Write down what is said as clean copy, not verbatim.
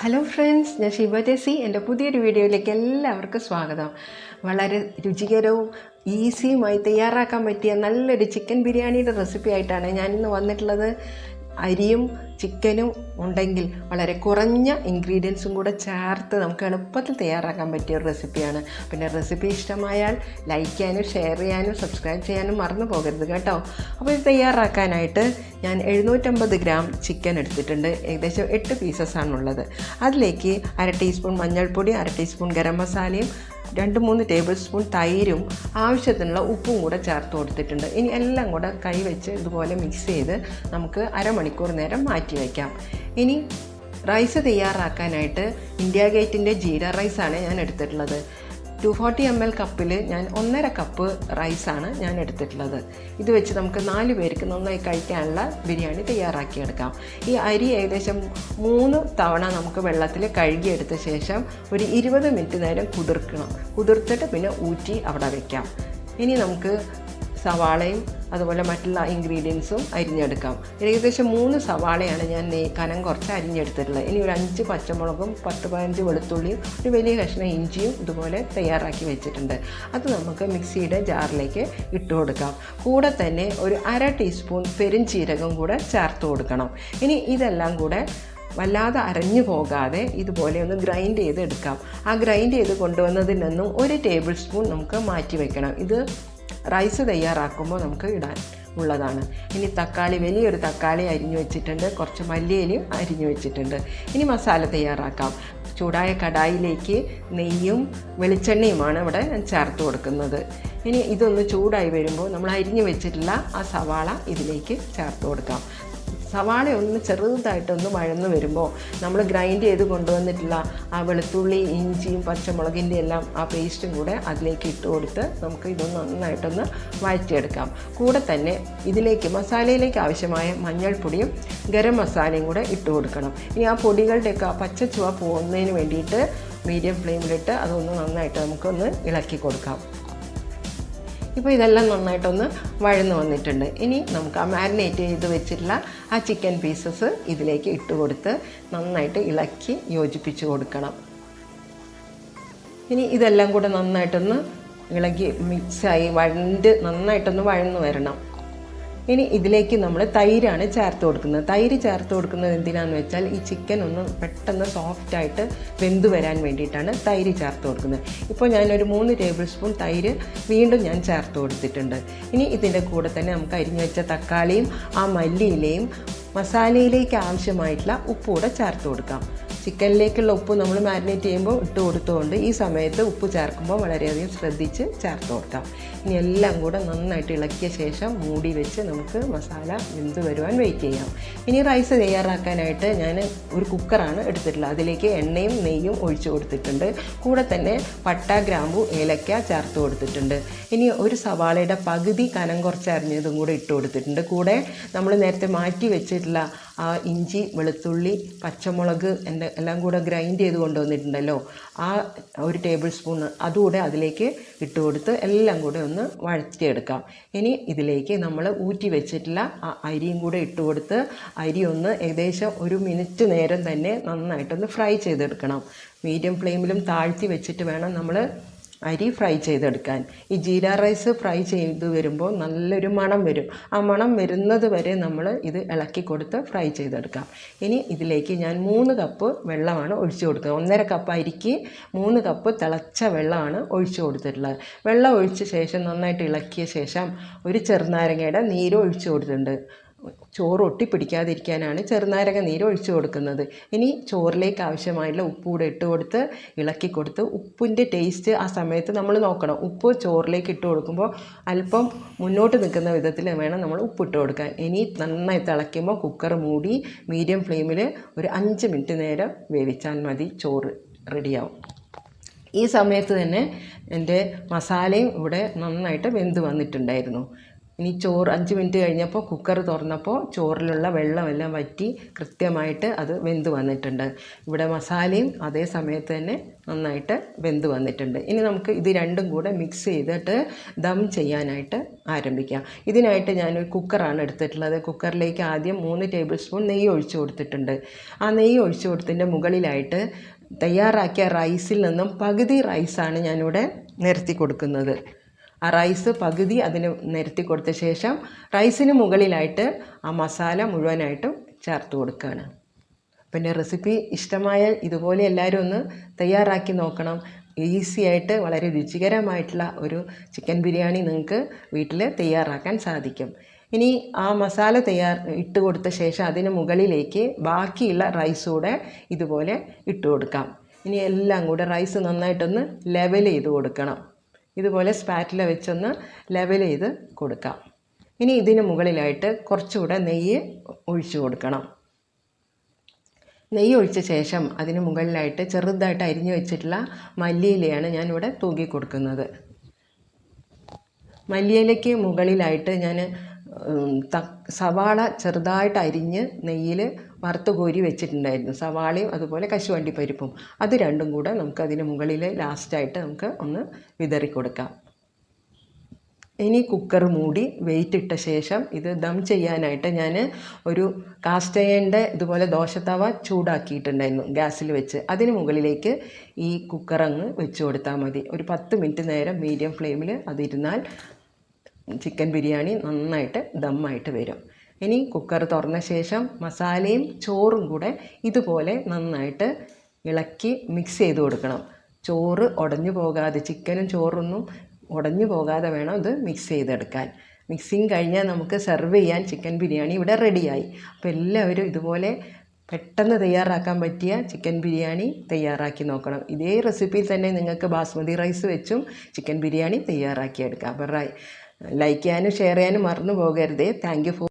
Hello friends, ഞാൻ ഷിബ ടെസി. എൻ്റെ പുതിയൊരു വീഡിയോയിലേക്ക് എല്ലാവർക്കും സ്വാഗതം. വളരെ രുചികരവും ഈസിയുമായി തയ്യാറാക്കാൻ പറ്റിയ നല്ലൊരു ചിക്കൻ ബിരിയാണിയുടെ റെസിപ്പി ആയിട്ടാണ് ഞാനിന്ന് വന്നിട്ടുള്ളത്. അരിയും ചിക്കനും ഉണ്ടെങ്കിൽ വളരെ കുറഞ്ഞ ഇൻഗ്രീഡിയൻസും കൂടെ ചേർത്ത് നമുക്ക് എളുപ്പത്തിൽ തയ്യാറാക്കാൻ പറ്റിയ ഒരു റെസിപ്പിയാണ്. പിന്നെ റെസിപ്പി ഇഷ്ടമായാൽ ലൈക്ക് ചെയ്യാനും ഷെയർ ചെയ്യാനും സബ്സ്ക്രൈബ് ചെയ്യാനും മറന്നു പോകരുത് കേട്ടോ. അപ്പോൾ ഇത് തയ്യാറാക്കാനായിട്ട് ഞാൻ 750 ഗ്രാം ചിക്കൻ എടുത്തിട്ടുണ്ട്. ഏകദേശം 8 പീസസാണുള്ളത്. അതിലേക്ക് 1/2 ടീസ്പൂൺ മഞ്ഞൾപ്പൊടി, 1/2 ടീസ്പൂൺ ഗരം മസാലയും 2-3 ടേബിൾ സ്പൂൺ തൈരും ആവശ്യത്തിനുള്ള ഉപ്പും കൂടെ ചേർത്ത് കൊടുത്തിട്ടുണ്ട്. ഇനി എല്ലാം കൂടെ കൈവച്ച് ഇതുപോലെ മിക്സ് ചെയ്ത് നമുക്ക് അരമണിക്കൂർ നേരം മാറ്റി വയ്ക്കാം. ഇനി റൈസ് തയ്യാറാക്കാനായിട്ട് ഇന്ത്യ ഗേറ്റിൻ്റെ ജീര റൈസാണ് ഞാൻ എടുത്തിട്ടുള്ളത്. 240 ml കപ്പിൽ ഞാൻ 1.5 കപ്പ് റൈസാണ് ഞാൻ എടുത്തിട്ടുള്ളത്. ഇത് വെച്ച് നമുക്ക് 4 പേർക്ക് നന്നായി കഴിക്കാനുള്ള ബിരിയാണി തയ്യാറാക്കിയെടുക്കാം. ഈ അരി ഏകദേശം 3 തവണ നമുക്ക് വെള്ളത്തിൽ കഴുകിയെടുത്ത ശേഷം ഒരു 20 മിനിറ്റ് നേരം കുതിർത്തിട്ട് പിന്നെ ഊറ്റി അവിടെ വയ്ക്കാം. ഇനി നമുക്ക് സവാളയും അതുപോലെ മറ്റുള്ള ഇൻഗ്രീഡിയൻസും അരിഞ്ഞെടുക്കാം. ഏകദേശം 3 സവാളയാണ് ഞാൻ കനം കുറച്ച് അരിഞ്ഞെടുത്തിട്ടുള്ളത്. ഇനി ഒരു 5 പച്ചമുളകും 10-15 വെളുത്തുള്ളിയും ഒരു വലിയ കഷ്ണം ഇഞ്ചിയും ഇതുപോലെ തയ്യാറാക്കി വെച്ചിട്ടുണ്ട്. അത് നമുക്ക് മിക്സിയുടെ ജാറിലേക്ക് ഇട്ട് കൊടുക്കാം. കൂടെ തന്നെ ഒരു 1/2 ടീസ്പൂൺ പെരുംജീരകം കൂടെ ചേർത്ത് കൊടുക്കണം. ഇനി ഇതെല്ലാം കൂടെ വല്ലാതെ അരഞ്ഞു പോകാതെ ഇതുപോലെ ഒന്ന് ഗ്രൈൻഡ് ചെയ്ത് എടുക്കാം. ആ ഗ്രൈൻഡ് ചെയ്ത് കൊണ്ടുവന്നതിൽ നിന്നും 1 ടേബിൾ സ്പൂൺ നമുക്ക് മാറ്റി വയ്ക്കണം. ഇത് റൈസ് തയ്യാറാക്കുമ്പോൾ നമുക്ക് ഇടാൻ ഉള്ളതാണ്. ഇനി വലിയൊരു തക്കാളി അരിഞ്ഞു വെച്ചിട്ടുണ്ട്. കുറച്ച് മല്ലിയിലയും അരിഞ്ഞു വെച്ചിട്ടുണ്ട്. ഇനി മസാല തയ്യാറാക്കാം. ചൂടായ കടായിലേക്ക് നെയ്യും വെളിച്ചെണ്ണയുമാണ് ഇവിടെ ഞാൻ ചേർത്ത് കൊടുക്കുന്നത്. ഇനി ഇതൊന്ന് ചൂടായി വരുമ്പോൾ നമ്മൾ അരിഞ്ഞു വെച്ചിട്ടുള്ള ആ സവാള ഇതിലേക്ക് ചേർത്ത് കൊടുക്കാം. സവാള ഒന്ന് ചെറുതായിട്ടൊന്ന് വഴന്ന് വരുമ്പോൾ നമ്മൾ ഗ്രൈൻഡ് ചെയ്ത് കൊണ്ടുവന്നിട്ടുള്ള ആ വെളുത്തുള്ളി ഇഞ്ചിയും പച്ചമുളകിൻ്റെ എല്ലാം ആ പേസ്റ്റും കൂടെ അതിലേക്ക് ഇട്ട് കൊടുത്ത് നമുക്ക് ഇതൊന്ന് നന്നായിട്ടൊന്ന് വഴറ്റിയെടുക്കാം. കൂടെ തന്നെ ഇതിലേക്ക് മസാലയിലേക്ക് ആവശ്യമായ മഞ്ഞൾപ്പൊടിയും ഗരം മസാലയും കൂടെ ഇട്ട് കൊടുക്കണം. ഇനി ആ പൊടികളുടെയൊക്കെ പച്ചച്ചുവ പോകുന്നതിന് വേണ്ടിയിട്ട് മീഡിയം ഫ്ലെയിമിലിട്ട് അതൊന്ന് നന്നായിട്ട് നമുക്കൊന്ന് ഇളക്കി കൊടുക്കാം. ഇപ്പോൾ ഇതെല്ലാം നന്നായിട്ടൊന്ന് വഴന്ന് വന്നിട്ടുണ്ട്. ഇനി നമുക്ക് ആ മാരിനേറ്റ് ചെയ്ത് വെച്ചിട്ടുള്ള ആ ചിക്കൻ പീസസ് ഇതിലേക്ക് ഇട്ട് കൊടുത്ത് നന്നായിട്ട് ഇളക്കി യോജിപ്പിച്ച് കൊടുക്കണം. ഇനി ഇതെല്ലാം കൂടെ നന്നായിട്ടൊന്ന് ഇളക്കി മിക്സായി നന്നായിട്ടൊന്ന് വഴന്ന് വരണം. ഇനി ഇതിലേക്ക് നമ്മൾ തൈരാണ് ചേർത്ത് കൊടുക്കുന്നത്. തൈര് ചേർത്ത് കൊടുക്കുന്നത് എന്തിനാന്ന് വെച്ചാൽ ഈ ചിക്കൻ ഒന്ന് പെട്ടെന്ന് സോഫ്റ്റായിട്ട് വെന്ത് വരാൻ വേണ്ടിയിട്ടാണ് തൈര് ചേർത്ത് കൊടുക്കുന്നത്. ഇപ്പോൾ ഞാനൊരു 3 ടേബിൾ സ്പൂൺ തൈര് വീണ്ടും ഞാൻ ചേർത്ത് കൊടുത്തിട്ടുണ്ട്. ഇനി ഇതിൻ്റെ കൂടെ തന്നെ നമുക്ക് അരിഞ്ഞു വെച്ച തക്കാളിയും ആ മല്ലിയിലയും മസാലയിലേക്ക് ആവശ്യമായിട്ടുള്ള ഉപ്പ് കൂടെ ചേർത്ത് കൊടുക്കാം. ചിക്കനിലേക്കുള്ള ഉപ്പ് നമ്മൾ മാരിനേറ്റ് ചെയ്യുമ്പോൾ ഇട്ട് കൊടുത്തുകൊണ്ട് ഈ സമയത്ത് ഉപ്പ് ചേർക്കുമ്പോൾ വളരെയധികം ശ്രദ്ധിച്ച് ചേർത്ത് കൊടുക്കാം. ഇനി എല്ലാം കൂടെ നന്നായിട്ട് ഇളക്കിയ ശേഷം മൂടി വെച്ച് നമുക്ക് മസാല വെന്ത് വരുവാൻ വെയിറ്റ് ചെയ്യാം. ഇനി റൈസ് തയ്യാറാക്കാനായിട്ട് ഞാൻ ഒരു കുക്കറാണ് എടുത്തിട്ടുള്ളത്. അതിലേക്ക് എണ്ണയും നെയ്യും ഒഴിച്ചു കൊടുത്തിട്ടുണ്ട്. കൂടെ തന്നെ പട്ട, ഗ്രാമ്പു, ഏലക്ക ചേർത്ത് കൊടുത്തിട്ടുണ്ട്. ഇനി ഒരു സവാളയുടെ പകുതി കനം കുറച്ച് അരിഞ്ഞതും കൂടെ ഇട്ട് കൊടുത്തിട്ടുണ്ട്. കൂടെ നമ്മൾ നേരത്തെ മാറ്റി വെച്ചിട്ടുള്ള ആ ഇഞ്ചി, വെളുത്തുള്ളി, പച്ചമുളക് എല്ലാം കൂടെ ഗ്രൈൻഡ് ചെയ്ത് കൊണ്ടുവന്നിട്ടുണ്ടല്ലോ, ആ 1 ടേബിൾ സ്പൂൺ അതുകൂടെ അതിലേക്ക് ഇട്ട് കൊടുത്ത് എല്ലാം കൂടെ ഒന്ന് വഴറ്റിയെടുക്കാം. ഇനി ഇതിലേക്ക് നമ്മൾ ഊറ്റി വെച്ചിട്ടുള്ള ആ അരിയും കൂടെ ഇട്ട് കൊടുത്ത് അരി ഒന്ന് ഏകദേശം 1 മിനിറ്റ് നേരം തന്നെ നന്നായിട്ടൊന്ന് ഫ്രൈ ചെയ്തെടുക്കണം. മീഡിയം ഫ്ലെയിമിലും താഴ്ത്തി വെച്ചിട്ട് വേണം നമ്മൾ അരി ഫ്രൈ ചെയ്തെടുക്കാൻ. ഈ ജീര റൈസ് ഫ്രൈ ചെയ്ത് വരുമ്പോൾ നല്ലൊരു മണം വരും. ആ മണം വരുന്നത് വരെ നമ്മൾ ഇത് ഇളക്കി കൊടുത്ത് ഫ്രൈ ചെയ്തെടുക്കാം. ഇനി ഇതിലേക്ക് ഞാൻ 3 കപ്പ് വെള്ളമാണ് ഒഴിച്ചു കൊടുക്കുന്നത്. 1.5 കപ്പ് അരിക്ക് 3 കപ്പ് തിളച്ച വെള്ളമാണ് ഒഴിച്ചു കൊടുത്തിട്ടുള്ളത്. വെള്ളം ഒഴിച്ച ശേഷം നന്നായിട്ട് ഇളക്കിയ ശേഷം ഒരു ചെറുനാരങ്ങയുടെ നീര് ഒഴിച്ചു കൊടുത്തിട്ടുണ്ട്. ചോറ് ഒട്ടിപ്പിടിക്കാതിരിക്കാനാണ് ചെറുനാരങ്ങ നീര് ഒഴിച്ചു കൊടുക്കുന്നത്. ഇനി ചോറിലേക്ക് ആവശ്യമായിട്ടുള്ള ഉപ്പ് കൂടെ ഇട്ട് കൊടുത്ത് ഇളക്കി കൊടുത്ത് ഉപ്പിൻ്റെ ടേസ്റ്റ് ആ സമയത്ത് നമ്മൾ നോക്കണം. ഉപ്പ് ചോറിലേക്ക് ഇട്ട് കൊടുക്കുമ്പോൾ അല്പം മുന്നോട്ട് നിൽക്കുന്ന വിധത്തിൽ വേണം നമ്മൾ ഉപ്പിട്ട് കൊടുക്കാൻ. ഇനി നന്നായി തിളയ്ക്കുമ്പോൾ കുക്കർ മൂടി മീഡിയം ഫ്ലെയിമിൽ ഒരു 5 മിനിറ്റ് നേരം വേവിച്ചാൽ മതി. ചോറ് റെഡിയാവും. ഈ സമയത്ത് തന്നെ എൻ്റെ മസാലയും ഇവിടെ നന്നായിട്ട് വെന്ത് വന്നിട്ടുണ്ടായിരുന്നു. ഇനി ചോറ് 5 മിനിറ്റ് കഴിഞ്ഞപ്പോൾ കുക്കർ തുറന്നപ്പോൾ ചോറിലുള്ള വെള്ളമെല്ലാം വറ്റി കൃത്യമായിട്ട് അത് വെന്ത് വന്നിട്ടുണ്ട്. ഇവിടെ മസാലയും അതേ സമയത്ത് തന്നെ നന്നായിട്ട് വെന്ത് വന്നിട്ടുണ്ട്. ഇനി നമുക്ക് ഇത് രണ്ടും കൂടെ മിക്സ് ചെയ്തിട്ട് ദം ചെയ്യാനായിട്ട് ആരംഭിക്കാം. ഇതിനായിട്ട് ഞാനൊരു കുക്കറാണ് എടുത്തിട്ടുള്ളത്. കുക്കറിലേക്ക് ആദ്യം 3 ടേബിൾ സ്പൂൺ നെയ്യ് ഒഴിച്ചു കൊടുത്തിട്ടുണ്ട്. ആ നെയ്യ് ഒഴിച്ചു കൊടുത്തതിൻ്റെ മുകളിലായിട്ട് തയ്യാറാക്കിയ റൈസിൽ നിന്നും പകുതി റൈസാണ് ഞാനിവിടെ നിരത്തി കൊടുക്കുന്നത്. ആ റൈസ് പകുതി അതിന് നിരത്തി കൊടുത്ത ശേഷം റൈസിന് മുകളിലായിട്ട് ആ മസാല മുഴുവനായിട്ടും ചേർത്ത് കൊടുക്കുകയാണ്. പിന്നെ റെസിപ്പി ഇഷ്ടമായാൽ ഇതുപോലെ എല്ലാവരും ഒന്ന് തയ്യാറാക്കി നോക്കണം. ഈസി ആയിട്ട് വളരെ രുചികരമായിട്ടുള്ള ഒരു ചിക്കൻ ബിരിയാണി നിങ്ങൾക്ക് വീട്ടിൽ തയ്യാറാക്കാൻ സാധിക്കും. ഇനി ആ മസാല ഇട്ട് കൊടുത്ത ശേഷം അതിന് മുകളിലേക്ക് ബാക്കിയുള്ള റൈസ് കൂടെ ഇതുപോലെ ഇട്ട് കൊടുക്കാം. ഇനി എല്ലാം കൂടെ റൈസ് നന്നായിട്ടൊന്ന് ലെവൽ ചെയ്ത് കൊടുക്കണം. ഇതുപോലെ സ്പാറ്റില വെച്ചൊന്ന് ലെവൽ ചെയ്ത് കൊടുക്കാം. ഇനി ഇതിന് മുകളിലായിട്ട് കുറച്ചുകൂടെ നെയ്യ് ഒഴിച്ചു കൊടുക്കണം. നെയ്യ് ഒഴിച്ച ശേഷം അതിന് മുകളിലായിട്ട് ചെറുതായിട്ട് അരിഞ്ഞു വെച്ചിട്ടുള്ള മല്ലിയിലയാണ് ഞാനിവിടെ തൂക്കി കൊടുക്കുന്നത്. മല്ലിയിലയ്ക്ക് മുകളിലായിട്ട് ഞാൻ സവാള ചെറുതായിട്ട് അരിഞ്ഞ് നെയ്യിൽ വറുത്ത് കോരി വെച്ചിട്ടുണ്ടായിരുന്നു. സവാളയും അതുപോലെ കശുവണ്ടി പരിപ്പും അത് രണ്ടും കൂടെ നമുക്ക് അതിന് മുകളിൽ ലാസ്റ്റായിട്ട് നമുക്ക് ഒന്ന് വിതറി കൊടുക്കാം. ഇനി കുക്കർ മൂടി വെയിറ്റ് ഇട്ട ശേഷം ഇത് ദം ചെയ്യാനായിട്ട് ഞാൻ ഒരു കാസ്റ്റ് അയണിൻ്റെ ഇതുപോലെ ദോശത്തവ ചൂടാക്കിയിട്ടുണ്ടായിരുന്നു ഗ്യാസിൽ വെച്ച്. അതിന് മുകളിലേക്ക് ഈ കുക്കർ അങ്ങ് വെച്ച് കൊടുത്താൽ മതി. ഒരു 10 മിനിറ്റ് നേരം മീഡിയം ഫ്ലെയിമിൽ അതിരുന്നാൽ ചിക്കൻ ബിരിയാണി നന്നായിട്ട് ദമ്മായിട്ട് വരും. ഇനി കുക്കർ തുറന്ന ശേഷം മസാലയും ചോറും കൂടെ ഇതുപോലെ നന്നായിട്ട് ഇളക്കി മിക്സ് ചെയ്ത് കൊടുക്കണം. ചോറ് ഉടഞ്ഞു പോകാതെ, ചിക്കനും ചോറൊന്നും ഉടഞ്ഞു പോകാതെ വേണം ഇത് മിക്സ് ചെയ്തെടുക്കാൻ. മിക്സിങ് കഴിഞ്ഞാൽ നമുക്ക് സെർവ് ചെയ്യാൻ ചിക്കൻ ബിരിയാണി ഇവിടെ റെഡിയായി. അപ്പോൾ എല്ലാവരും ഇതുപോലെ പെട്ടെന്ന് തയ്യാറാക്കാൻ പറ്റിയ ചിക്കൻ ബിരിയാണി തയ്യാറാക്കി നോക്കണം. ഇതേ റെസിപ്പിയിൽ തന്നെ നിങ്ങൾക്ക് ബാസ്മതി റൈസ് വെച്ചും ചിക്കൻ ബിരിയാണി തയ്യാറാക്കിയെടുക്കാം. അപ്പോൾ ലൈക്ക് ചെയ്യാനും ഷെയർ ചെയ്യാനും മറന്നു പോകരുതേ. Thank you for